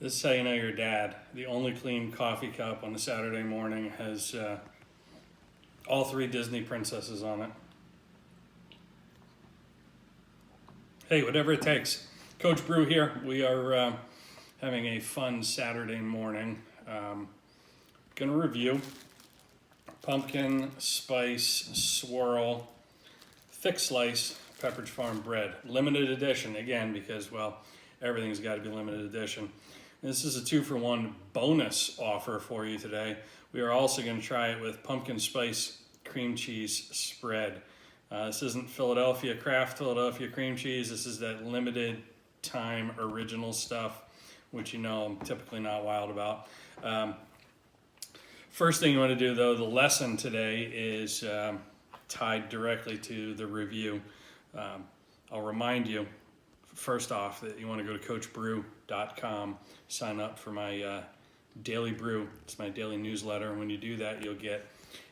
This is how you know your dad. The only clean coffee cup on a Saturday morning has all three Disney princesses on it. Hey, whatever it takes. Coach Brew here. We are having a fun Saturday morning. Going to review pumpkin spice swirl thick slice Pepperidge Farm bread. Limited edition, again, because, well, everything's got to be limited edition. This is a 2-for-1 bonus offer for you today. We are also going to try it with pumpkin spice cream cheese spread. This isn't Philadelphia craft Philadelphia cream cheese. This is that limited time original stuff, which you know I'm typically not wild about. First thing you want to do, though, the lesson today is tied directly to the review. I'll remind you, first off, that you want to go to coachbrew.com, sign up for my daily brew. It's my daily newsletter. And when you do that, you'll get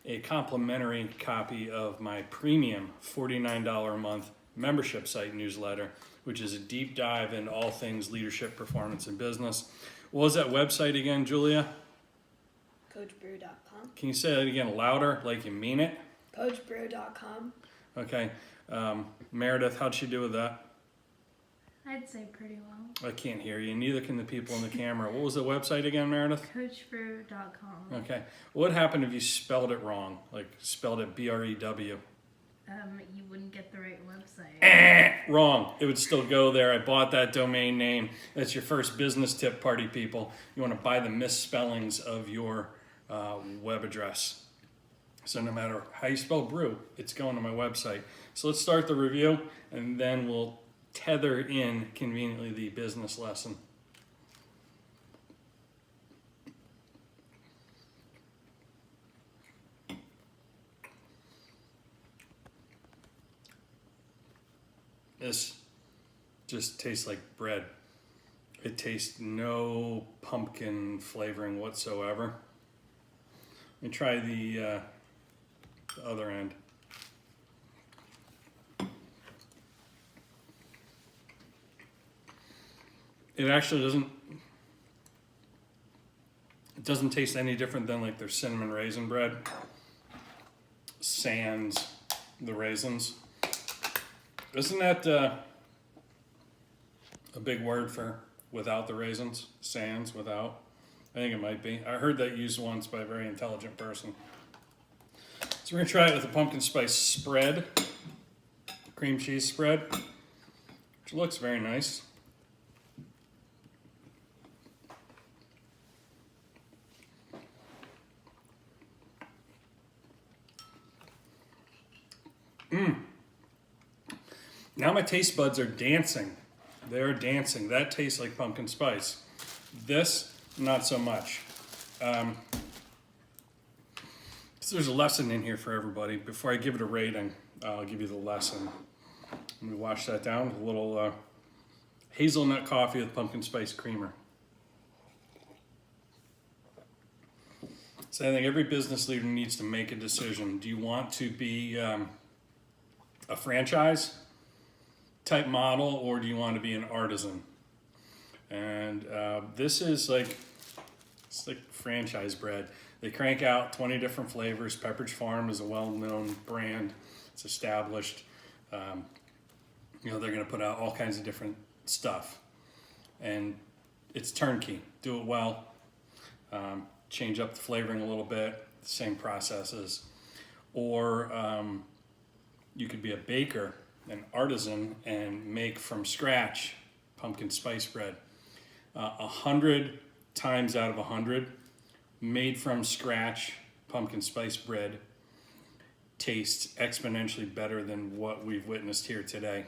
a complimentary copy of my premium $49 a month membership site newsletter, which is a deep dive into all things leadership, performance, and business. What was that website again, Julia? coachbrew.com. Can you say that again louder, like you mean it? coachbrew.com. Okay. Meredith, how'd she do with that? I'd say pretty well. I can't hear you. Neither can the people in the camera. What was the website again, Meredith? Coachbrew.com. Okay. What happened if you spelled it wrong? Like spelled it B-R-E-W? You wouldn't get the right website. Wrong. It would still go there. I bought that domain name. That's your first business tip, party people. You want to buy the misspellings of your web address. So no matter how you spell brew, it's going to my website. So let's start the review, and then we'll tether in conveniently the business lesson. This just tastes like bread. It tastes no pumpkin flavoring whatsoever. Let me try the other end. It actually doesn't taste any different than like their cinnamon raisin bread, sans the raisins. Isn't that a big word for without the raisins? Sans, without? I think it might be. I heard that used once by a very intelligent person. So we're going to try it with a pumpkin spice spread, cream cheese spread, which looks very nice. Now my taste buds are dancing. They're dancing. That tastes like pumpkin spice. This, not so much. So there's a lesson in here for everybody. Before I give it a rating, I'll give you the lesson. Let me wash that down with a little hazelnut coffee with pumpkin spice creamer. So I think every business leader needs to make a decision. Do you want to be a franchise type model, or do you want to be an artisan? And this is it's like franchise bread. They crank out 20 different flavors. Pepperidge Farm is a well-known brand. It's established. They're going to put out all kinds of different stuff, and it's turnkey. Do it well. Change up the flavoring a little bit. Same processes. Or you could be a baker, an artisan, and make from scratch pumpkin spice bread. 100 times out of 100, made from scratch pumpkin spice bread tastes exponentially better than what we've witnessed here today.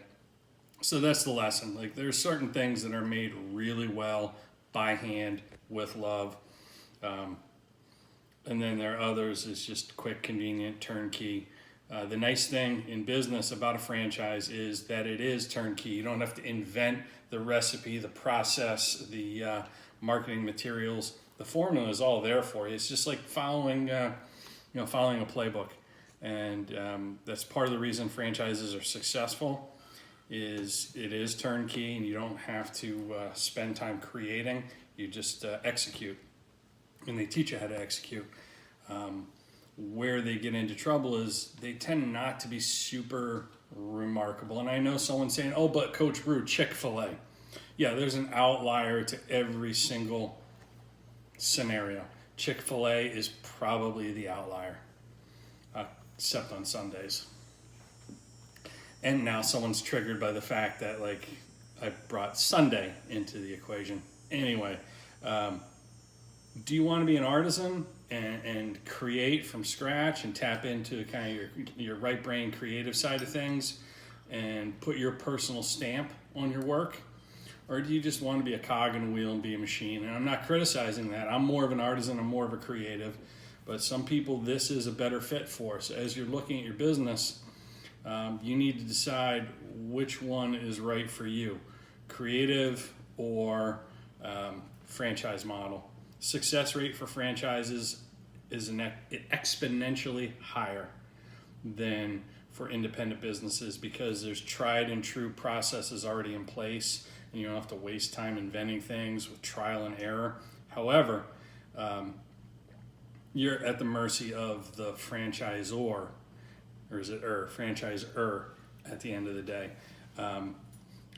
So that's the lesson. Like, there's certain things that are made really well by hand with love. And then there are others is just quick, convenient, turnkey. The nice thing in business about a franchise is that it is turnkey. You don't have to invent the recipe, the process, the marketing materials. The formula is all there for you. It's just like following a playbook. And that's part of the reason franchises are successful. is it is turnkey, and you don't have to spend time creating. You just execute, and they teach you how to execute. Where they get into trouble is they tend not to be super remarkable. And I know someone saying, "Oh, but Coach Brew, Chick-fil-A." Yeah, there's an outlier to every single scenario. Chick-fil-A is probably the outlier, except on Sundays. And now someone's triggered by the fact that, like, I brought Sunday into the equation. Anyway, do you want to be an artisan and create from scratch and tap into kind of your right brain creative side of things and put your personal stamp on your work? Or do you just want to be a cog in a wheel and be a machine? And I'm not criticizing that. I'm more of an artisan, I'm more of a creative. But some people, this is a better fit for. So as you're looking at your business, you need to decide which one is right for you, creative or franchise model. Success rate for franchises is exponentially higher than for independent businesses because there's tried and true processes already in place, and you don't have to waste time inventing things with trial and error. However, you're at the mercy of the franchisor, or is it franchisor at the end of the day.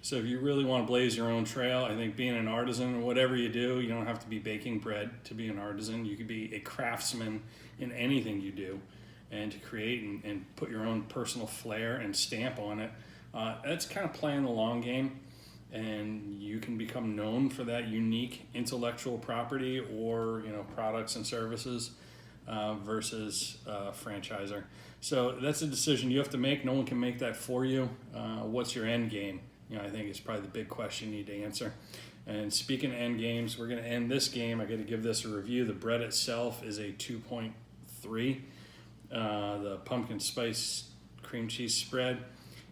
So if you really want to blaze your own trail, I think being an artisan or whatever you do, you don't have to be baking bread to be an artisan. You could be a craftsman in anything you do, and to create and put your own personal flair and stamp on it. That's kind of playing the long game, and you can become known for that unique intellectual property or products and services versus franchisor. So that's a decision you have to make. No one can make that for you. What's your end game? I think it's probably the big question you need to answer. And speaking of end games, we're going to end this game. I got to give this a review. The bread itself is a 2.3. The pumpkin spice cream cheese spread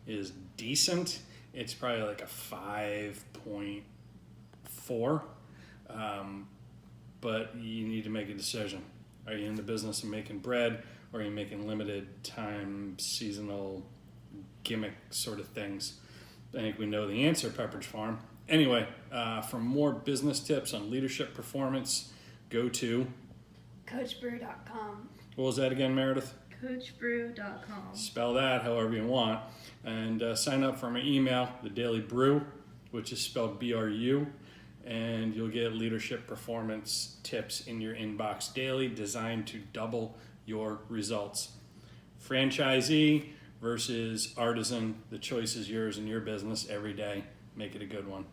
is decent. It's probably like a 5.4. But you need to make a decision. Are you in the business of making bread, or are you making limited time, seasonal, gimmick sort of things? I think we know the answer, Pepperidge Farm. Anyway, for more business tips on leadership performance, go to CoachBrew.com. What was that again, Meredith? CoachBrew.com. Spell that however you want. And sign up for my email, The Daily Brew, which is spelled BRU. And you'll get leadership performance tips in your inbox daily, designed to double your results. Franchisee versus artisan, the choice is yours in your business every day. Make it a good one.